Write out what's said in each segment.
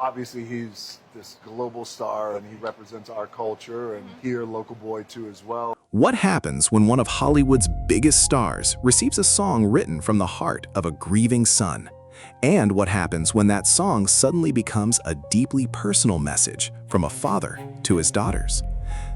Obviously, he's this global star and he represents our culture and here, local boy too as well. What happens when one of Hollywood's biggest stars receives a song written from the heart of a grieving son? And what happens when that song suddenly becomes a deeply personal message from a father to his daughters?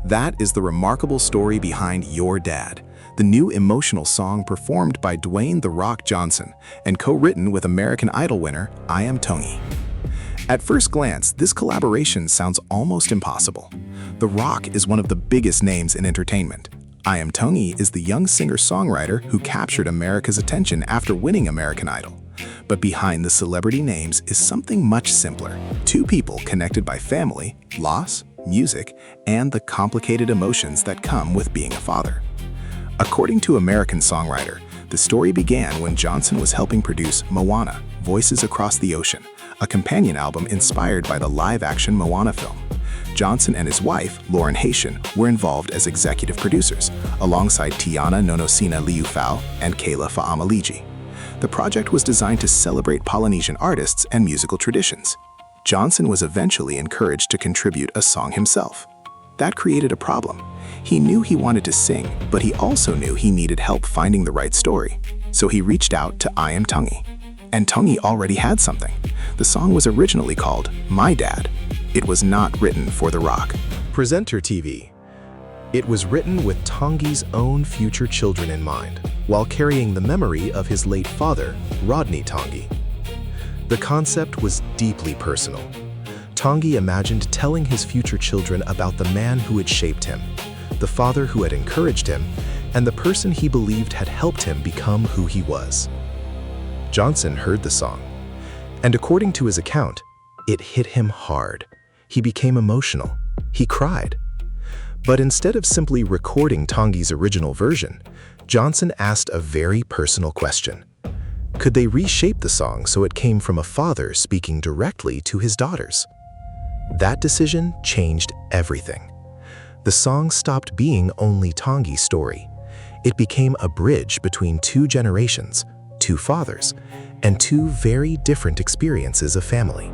That is the remarkable story behind Your Dad, the new emotional song performed by Dwayne "The Rock" Johnson and co-written with American Idol winner Iam Tongi. At first glance, this collaboration sounds almost impossible. The Rock is one of the biggest names in entertainment. Iam Tongi is the young singer-songwriter who captured America's attention after winning American Idol. But behind the celebrity names is something much simpler. Two people connected by family, loss, music, and the complicated emotions that come with being a father. According to American Songwriter, the story began when Johnson was helping produce Moana, Voices Across the Ocean, a companion album inspired by the live-action Moana film. Johnson and his wife, Lauren Haitian, were involved as executive producers, alongside Tiana Nonosina Liufau and Kayla Fa'amaliji. The project was designed to celebrate Polynesian artists and musical traditions. Johnson was eventually encouraged to contribute a song himself. That created a problem. He knew he wanted to sing, but he also knew he needed help finding the right story. So he reached out to Iam Tongi. And Tongi already had something. The song was originally called My Dad. It was not written for The Rock. Presenter TV. It was written with Tongi's own future children in mind, while carrying the memory of his late father, Rodney Tongi. The concept was deeply personal. Tongi imagined telling his future children about the man who had shaped him, the father who had encouraged him, and the person he believed had helped him become who he was. Johnson heard the song, and according to his account, it hit him hard. He became emotional. He cried. But instead of simply recording Tongi's original version, Johnson asked a very personal question. Could they reshape the song so it came from a father speaking directly to his daughters? That decision changed everything. The song stopped being only Tongi's story. It became a bridge between two generations, two fathers, and two very different experiences of family.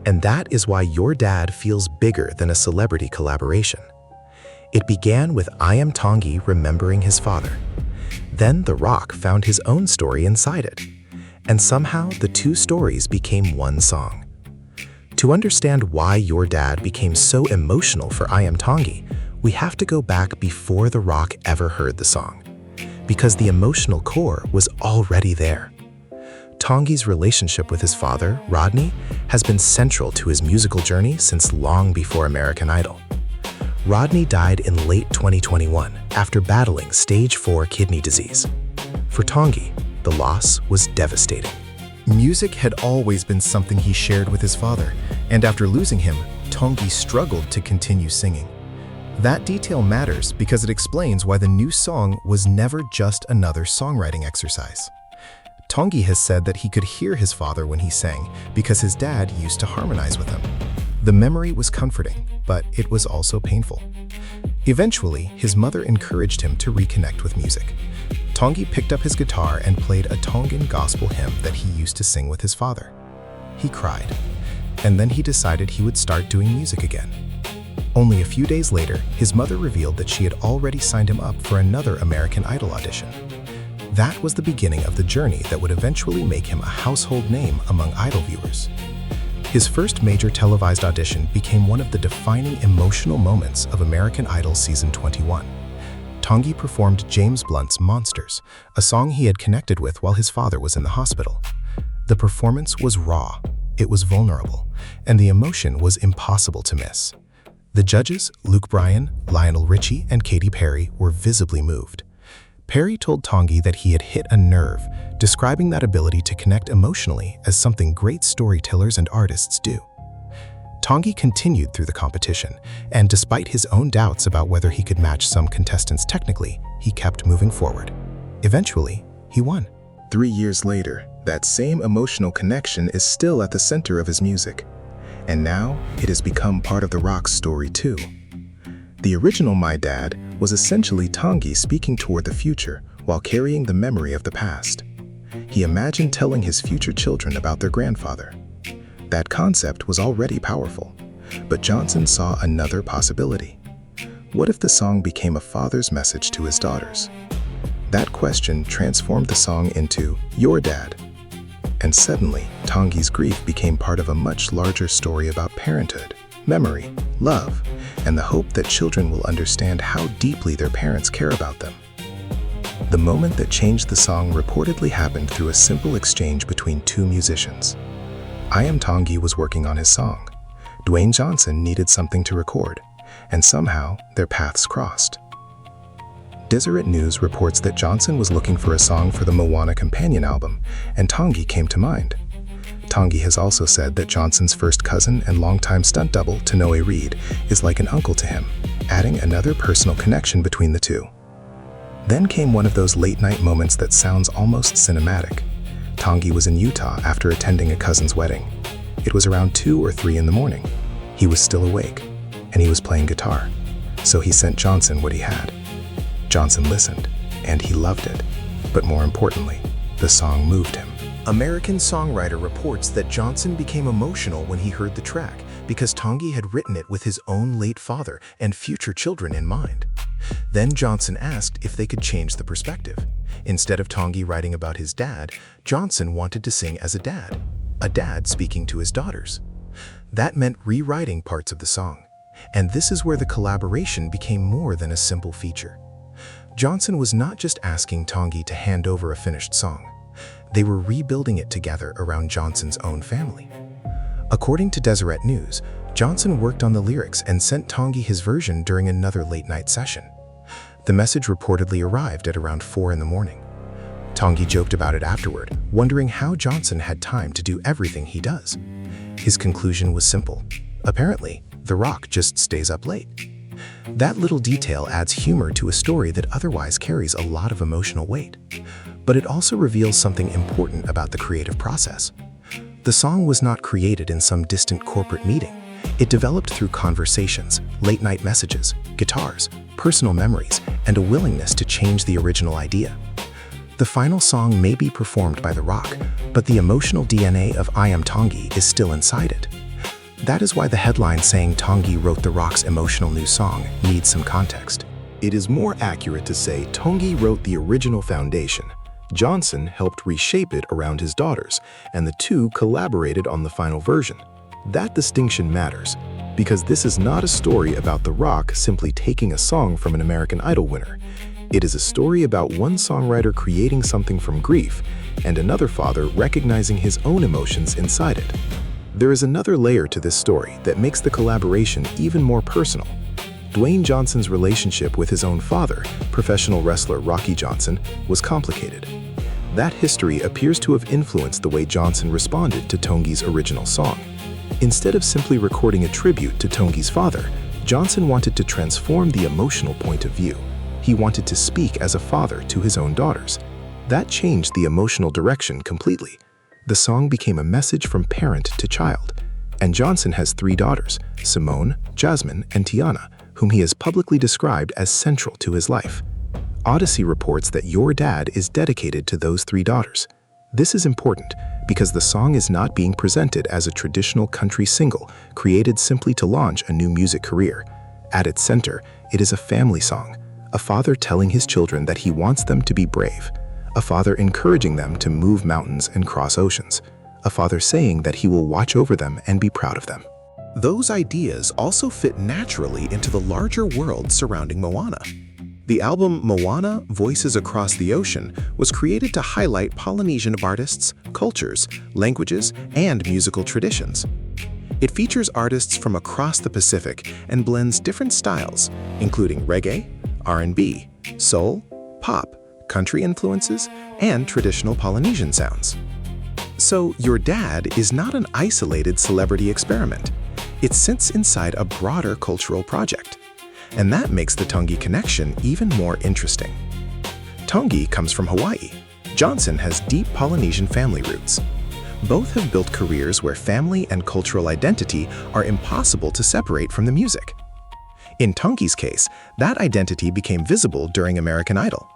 And that is why Your Dad feels bigger than a celebrity collaboration. It began with Iam Tongi remembering his father. Then The Rock found his own story inside it. And somehow the two stories became one song. To understand why Your Dad became so emotional for Iam Tongi, we have to go back before The Rock ever heard the song. Because the emotional core was already there. Tongi's relationship with his father, Rodney, has been central to his musical journey since long before American Idol. Rodney died in late 2021 after battling stage 4 kidney disease. For Tongi, the loss was devastating. Music had always been something he shared with his father, and after losing him, Tongi struggled to continue singing. That detail matters because it explains why the new song was never just another songwriting exercise. Tongi has said that he could hear his father when he sang because his dad used to harmonize with him. The memory was comforting, but it was also painful. Eventually, his mother encouraged him to reconnect with music. Tongi picked up his guitar and played a Tongan gospel hymn that he used to sing with his father. He cried, and then he decided he would start doing music again. Only a few days later, his mother revealed that she had already signed him up for another American Idol audition. That was the beginning of the journey that would eventually make him a household name among Idol viewers. His first major televised audition became one of the defining emotional moments of American Idol Season 21. Tongi performed James Blunt's Monsters, a song he had connected with while his father was in the hospital. The performance was raw, it was vulnerable, and the emotion was impossible to miss. The judges, Luke Bryan, Lionel Richie, and Katy Perry, were visibly moved. Perry told Tongi that he had hit a nerve, describing that ability to connect emotionally as something great storytellers and artists do. Tongi continued through the competition, and despite his own doubts about whether he could match some contestants technically, he kept moving forward. Eventually, he won. 3 years later, that same emotional connection is still at the center of his music. And now, it has become part of The Rock's story too. The original My Dad was essentially Tongi speaking toward the future while carrying the memory of the past. He imagined telling his future children about their grandfather. That concept was already powerful, but Johnson saw another possibility. What if the song became a father's message to his daughters? That question transformed the song into Your Dad. And suddenly, Tongi's grief became part of a much larger story about parenthood, memory, love, and the hope that children will understand how deeply their parents care about them. The moment that changed the song reportedly happened through a simple exchange between two musicians. Iam Tongi was working on his song. Dwayne Johnson needed something to record, and somehow their paths crossed. Deseret News reports that Johnson was looking for a song for the Moana companion album, and Tongi came to mind. Tongi has also said that Johnson's first cousin and longtime stunt double, Tanoe Reid, is like an uncle to him, adding another personal connection between the two. Then came one of those late-night moments that sounds almost cinematic. Tongi was in Utah after attending a cousin's wedding. It was around 2 or 3 in the morning. He was still awake, and he was playing guitar, so he sent Johnson what he had. Johnson listened, and he loved it. But more importantly, the song moved him. American songwriter reports that Johnson became emotional when he heard the track because Tongi had written it with his own late father and future children in mind. Then Johnson asked if they could change the perspective. Instead of Tongi writing about his dad, Johnson wanted to sing as a dad speaking to his daughters. That meant rewriting parts of the song. And this is where the collaboration became more than a simple feature. Johnson was not just asking Tongi to hand over a finished song. They were rebuilding it together around Johnson's own family. According to Deseret News, Johnson worked on the lyrics and sent Tongi his version during another late-night session. The message reportedly arrived at around 4 in the morning. Tongi joked about it afterward, wondering how Johnson had time to do everything he does. His conclusion was simple. Apparently, The Rock just stays up late. That little detail adds humor to a story that otherwise carries a lot of emotional weight. But it also reveals something important about the creative process. The song was not created in some distant corporate meeting. It developed through conversations, late-night messages, guitars, personal memories, and a willingness to change the original idea. The final song may be performed by The Rock, but the emotional DNA of Iam Tongi is still inside it. That is why the headline saying Tongi wrote The Rock's emotional new song needs some context. It is more accurate to say Tongi wrote the original foundation. Johnson helped reshape it around his daughters, and the two collaborated on the final version. That distinction matters, because this is not a story about The Rock simply taking a song from an American Idol winner. It is a story about one songwriter creating something from grief, and another father recognizing his own emotions inside it. There is another layer to this story that makes the collaboration even more personal. Dwayne Johnson's relationship with his own father, professional wrestler Rocky Johnson, was complicated. That history appears to have influenced the way Johnson responded to Tongi's original song. Instead of simply recording a tribute to Tongi's father, Johnson wanted to transform the emotional point of view. He wanted to speak as a father to his own daughters. That changed the emotional direction completely. The song became a message from parent to child. And Johnson has 3 daughters, Simone, Jasmine, and Tiana, whom he has publicly described as central to his life. Odyssey reports that Your Dad is dedicated to those 3 daughters. This is important because the song is not being presented as a traditional country single created simply to launch a new music career. At its center, it is a family song, a father telling his children that he wants them to be brave, a father encouraging them to move mountains and cross oceans, a father saying that he will watch over them and be proud of them. Those ideas also fit naturally into the larger world surrounding Moana. The album Moana, Voices Across the Ocean was created to highlight Polynesian artists, cultures, languages, and musical traditions. It features artists from across the Pacific and blends different styles, including reggae, R&B, soul, pop, country influences, and traditional Polynesian sounds. So Your Dad is not an isolated celebrity experiment. It sits inside a broader cultural project. And that makes the Tongi connection even more interesting. Tongi comes from Hawaii. Johnson has deep Polynesian family roots. Both have built careers where family and cultural identity are impossible to separate from the music. In Tongi's case, that identity became visible during American Idol.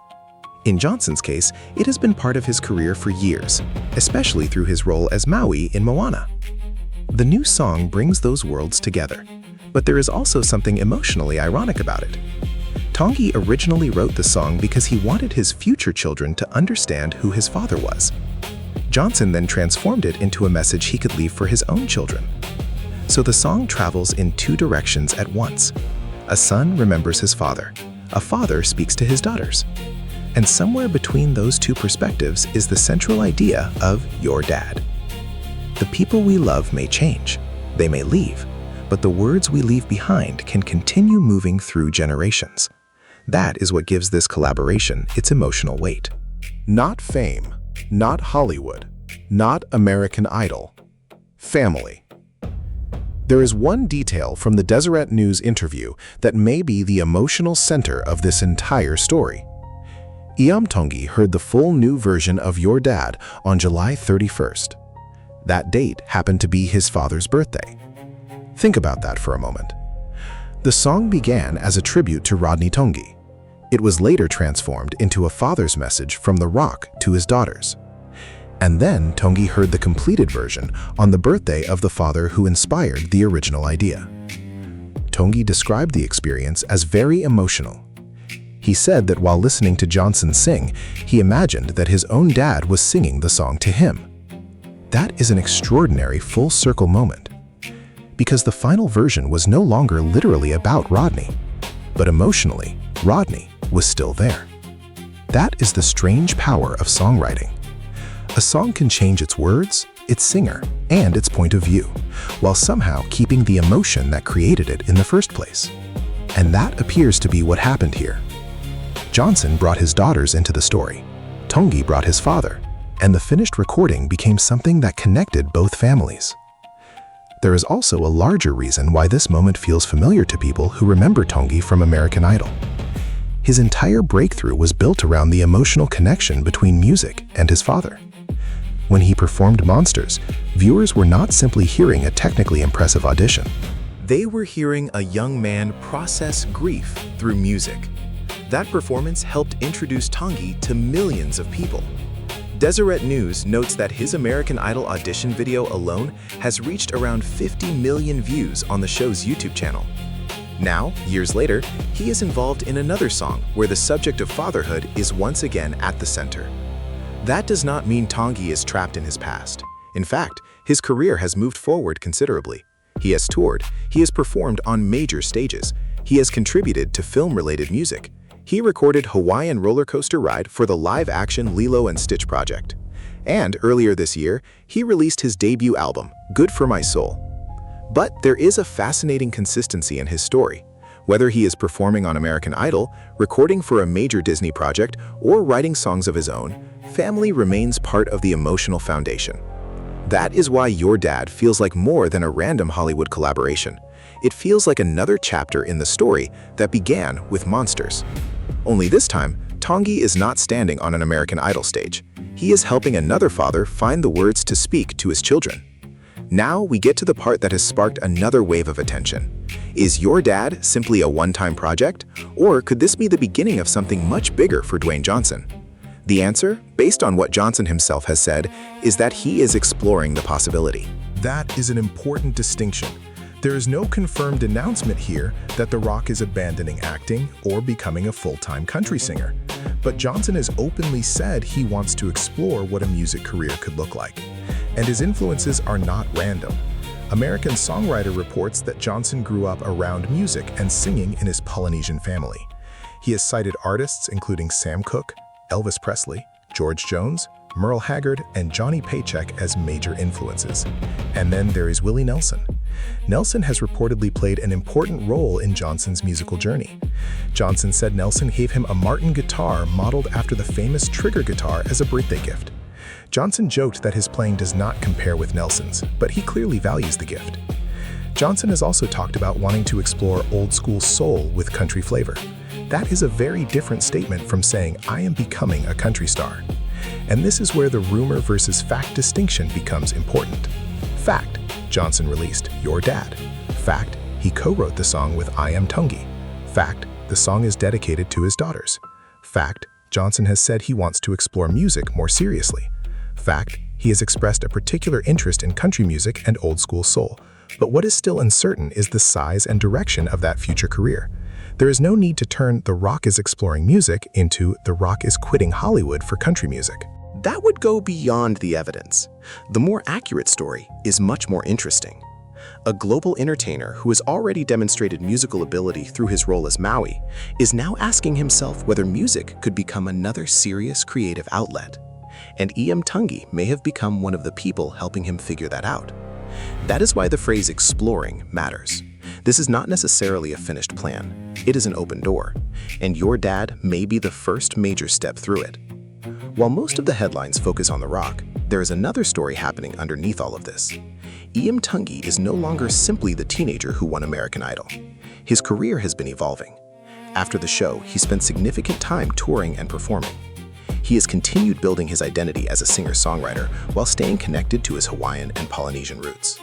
In Johnson's case, it has been part of his career for years, especially through his role as Maui in Moana. The new song brings those worlds together, but there is also something emotionally ironic about it. Tongi originally wrote the song because he wanted his future children to understand who his father was. Johnson then transformed it into a message he could leave for his own children. So the song travels in two directions at once. A son remembers his father. A father speaks to his daughters. And somewhere between those two perspectives is the central idea of your dad. The people we love may change, they may leave, but the words we leave behind can continue moving through generations. That is what gives this collaboration its emotional weight. Not fame, not Hollywood, not American Idol. Family. There is one detail from the Deseret News interview that may be the emotional center of this entire story. Iam Tongi heard the full new version of Your Dad on July 31st. That date happened to be his father's birthday. Think about that for a moment. The song began as a tribute to Rodney Tongi. It was later transformed into a father's message from the rock to his daughters. And then Tongi heard the completed version on the birthday of the father who inspired the original idea. Tongi described the experience as very emotional. He said that while listening to Johnson sing, he imagined that his own dad was singing the song to him. That is an extraordinary full-circle moment, because the final version was no longer literally about Rodney, but emotionally, Rodney was still there. That is the strange power of songwriting. A song can change its words, its singer, and its point of view, while somehow keeping the emotion that created it in the first place. And that appears to be what happened here. Johnson brought his daughters into the story. Tongi brought his father, and the finished recording became something that connected both families. There is also a larger reason why this moment feels familiar to people who remember Tongi from American Idol. His entire breakthrough was built around the emotional connection between music and his father. When he performed Monsters, viewers were not simply hearing a technically impressive audition. They were hearing a young man process grief through music. That performance helped introduce Tongi to millions of people. Deseret News notes that his American Idol audition video alone has reached around 50 million views on the show's YouTube channel. Now, years later, he is involved in another song where the subject of fatherhood is once again at the center. That does not mean Tongi is trapped in his past. In fact, his career has moved forward considerably. He has toured, he has performed on major stages, he has contributed to film-related music. He recorded Hawaiian Roller Coaster Ride for the live-action Lilo & Stitch project. And earlier this year, he released his debut album, Good for My Soul. But there is a fascinating consistency in his story. Whether he is performing on American Idol, recording for a major Disney project, or writing songs of his own, family remains part of the emotional foundation. That is why Your Dad feels like more than a random Hollywood collaboration. It feels like another chapter in the story that began with Monsters. Only this time, Tongi is not standing on an American Idol stage. He is helping another father find the words to speak to his children. Now we get to the part that has sparked another wave of attention. Is Your Dad simply a one-time project, or could this be the beginning of something much bigger for Dwayne Johnson? The answer, based on what Johnson himself has said, is that he is exploring the possibility. That is an important distinction. There is no confirmed announcement here that The Rock is abandoning acting or becoming a full-time country singer. But Johnson has openly said he wants to explore what a music career could look like. And his influences are not random. American Songwriter reports that Johnson grew up around music and singing in his Polynesian family. He has cited artists including Sam Cooke, Elvis Presley, George Jones, Merle Haggard, and Johnny Paycheck as major influences. And then there is Willie Nelson. Nelson has reportedly played an important role in Johnson's musical journey. Johnson said Nelson gave him a Martin guitar modeled after the famous Trigger guitar as a birthday gift. Johnson joked that his playing does not compare with Nelson's, but he clearly values the gift. Johnson has also talked about wanting to explore old-school soul with country flavor. That is a very different statement from saying, "I am becoming a country star." And this is where the rumor versus fact distinction becomes important. Fact, Johnson released Your Dad. Fact, he co-wrote the song with Iam Tongi. Fact, the song is dedicated to his daughters. Fact, Johnson has said he wants to explore music more seriously. Fact, He has expressed a particular interest in country music and old-school soul, but what is still uncertain is the size and direction of that future career. There is no need to turn "The Rock is exploring music" into "The Rock is quitting Hollywood for country music." That would go beyond the evidence. The more accurate story is much more interesting. A global entertainer who has already demonstrated musical ability through his role as Maui is now asking himself whether music could become another serious creative outlet. And Iam Tongi may have become one of the people helping him figure that out. That is why the phrase "exploring" matters. This is not necessarily a finished plan. It is an open door, and your dad may be the first major step through it. While most of the headlines focus on The Rock, there is another story happening underneath all of this. Iam Tongi is no longer simply the teenager who won American Idol. His career has been evolving. After the show, he spent significant time touring and performing. He has continued building his identity as a singer-songwriter while staying connected to his Hawaiian and Polynesian roots.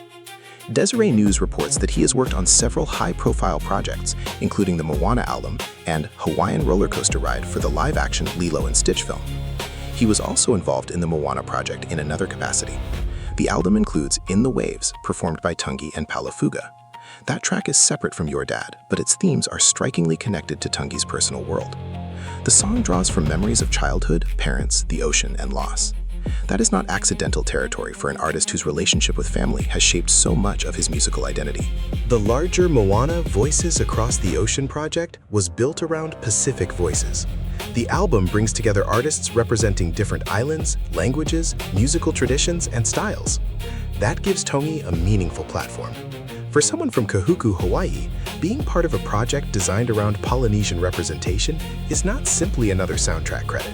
Desiree News reports that he has worked on several high-profile projects, including the Moana album and Hawaiian roller coaster ride for the live-action Lilo and Stitch film. He was also involved in the Moana project in another capacity. The album includes "In the Waves," performed by Tongi and Palafuga. That track is separate from Your Dad, but its themes are strikingly connected to Tongi's personal world. The song draws from memories of childhood, parents, the ocean, and loss. That is not accidental territory for an artist whose relationship with family has shaped so much of his musical identity. The larger Moana Voices Across the Ocean project was built around Pacific voices. The album brings together artists representing different islands, languages, musical traditions, and styles. That gives Tongi a meaningful platform. For someone from Kahuku, Hawaii, being part of a project designed around Polynesian representation is not simply another soundtrack credit.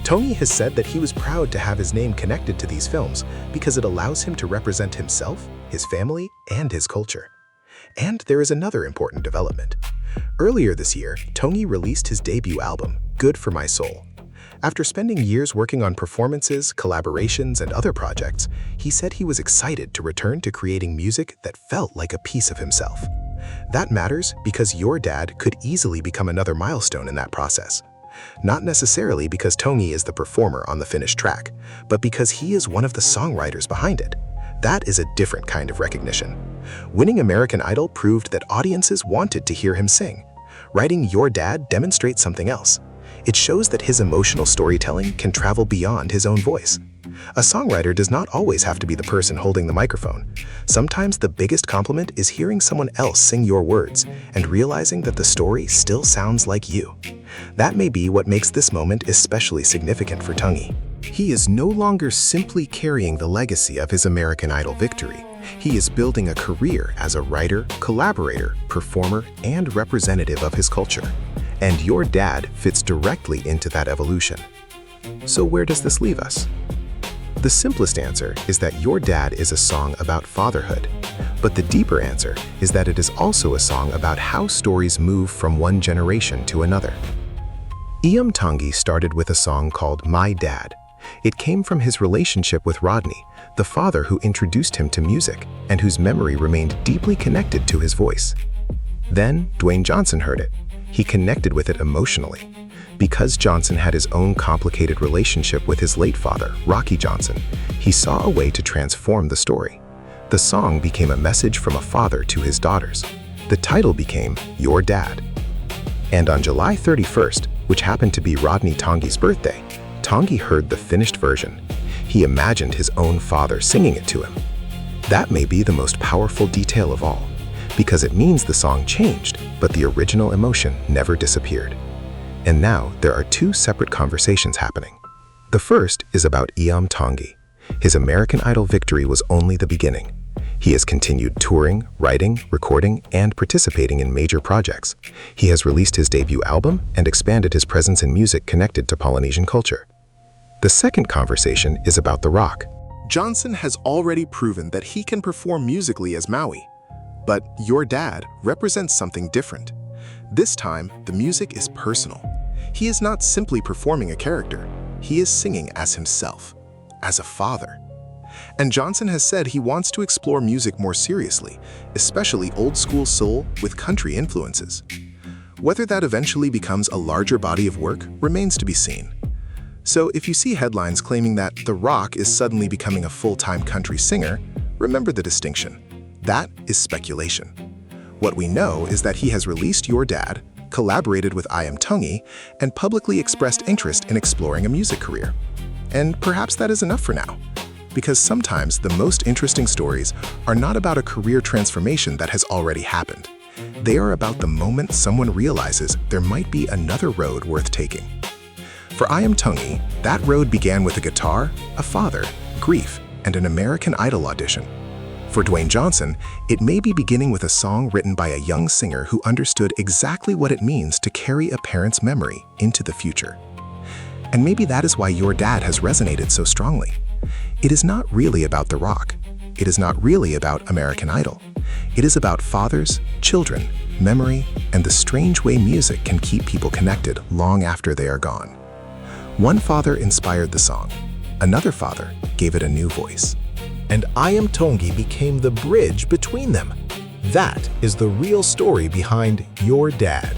Tongi has said that he was proud to have his name connected to these films because it allows him to represent himself, his family, and his culture. And there is another important development. Earlier this year, Tongi released his debut album, Good for My Soul. After spending years working on performances, collaborations, and other projects, he said he was excited to return to creating music that felt like a piece of himself. That matters because Your Dad could easily become another milestone in that process. Not necessarily because Tongi is the performer on the finished track, but because he is one of the songwriters behind it. That is a different kind of recognition. Winning American Idol proved that audiences wanted to hear him sing. Writing Your Dad demonstrates something else. It shows that his emotional storytelling can travel beyond his own voice. A songwriter does not always have to be the person holding the microphone. Sometimes the biggest compliment is hearing someone else sing your words and realizing that the story still sounds like you. That may be what makes this moment especially significant for Tongi. He is no longer simply carrying the legacy of his American Idol victory. He is building a career as a writer, collaborator, performer, and representative of his culture. And Your Dad fits directly into that evolution. So where does this leave us? The simplest answer is that Your Dad is a song about fatherhood. But the deeper answer is that it is also a song about how stories move from one generation to another. Iam Tongi started with a song called My Dad. It came from his relationship with Rodney, the father who introduced him to music and whose memory remained deeply connected to his voice. Then Dwayne Johnson heard it. He connected with it emotionally. Because Johnson had his own complicated relationship with his late father, Rocky Johnson, he saw a way to transform the story. The song became a message from a father to his daughters. The title became Your Dad. And on July 31st, which happened to be Rodney Tongi's birthday, Tongi heard the finished version. He imagined his own father singing it to him. That may be the most powerful detail of all, because it means the song changed, but the original emotion never disappeared. And now there are two separate conversations happening. The first is about Iam Tongi. His American Idol victory was only the beginning. He has continued touring, writing, recording, and participating in major projects. He has released his debut album and expanded his presence in music connected to Polynesian culture. The second conversation is about The Rock. Johnson has already proven that he can perform musically as Maui. But Your Dad represents something different. This time, the music is personal. He is not simply performing a character. He is singing as himself, as a father. And Johnson has said he wants to explore music more seriously, especially old-school soul with country influences. Whether that eventually becomes a larger body of work remains to be seen. So if you see headlines claiming that The Rock is suddenly becoming a full-time country singer, remember the distinction. That is speculation. What we know is that he has released Your Dad, collaborated with Iam Tongi, and publicly expressed interest in exploring a music career. And perhaps that is enough for now. Because sometimes the most interesting stories are not about a career transformation that has already happened. They are about the moment someone realizes there might be another road worth taking. For Iam Tongi, that road began with a guitar, a father, grief, and an American Idol audition. For Dwayne Johnson, it may be beginning with a song written by a young singer who understood exactly what it means to carry a parent's memory into the future. And maybe that is why Your Dad has resonated so strongly. It is not really about The Rock. It is not really about American Idol. It is about fathers, children, memory, and the strange way music can keep people connected long after they are gone. One father inspired the song. Another father gave it a new voice. And Iam Tongi became the bridge between them. That is the real story behind Your Dad.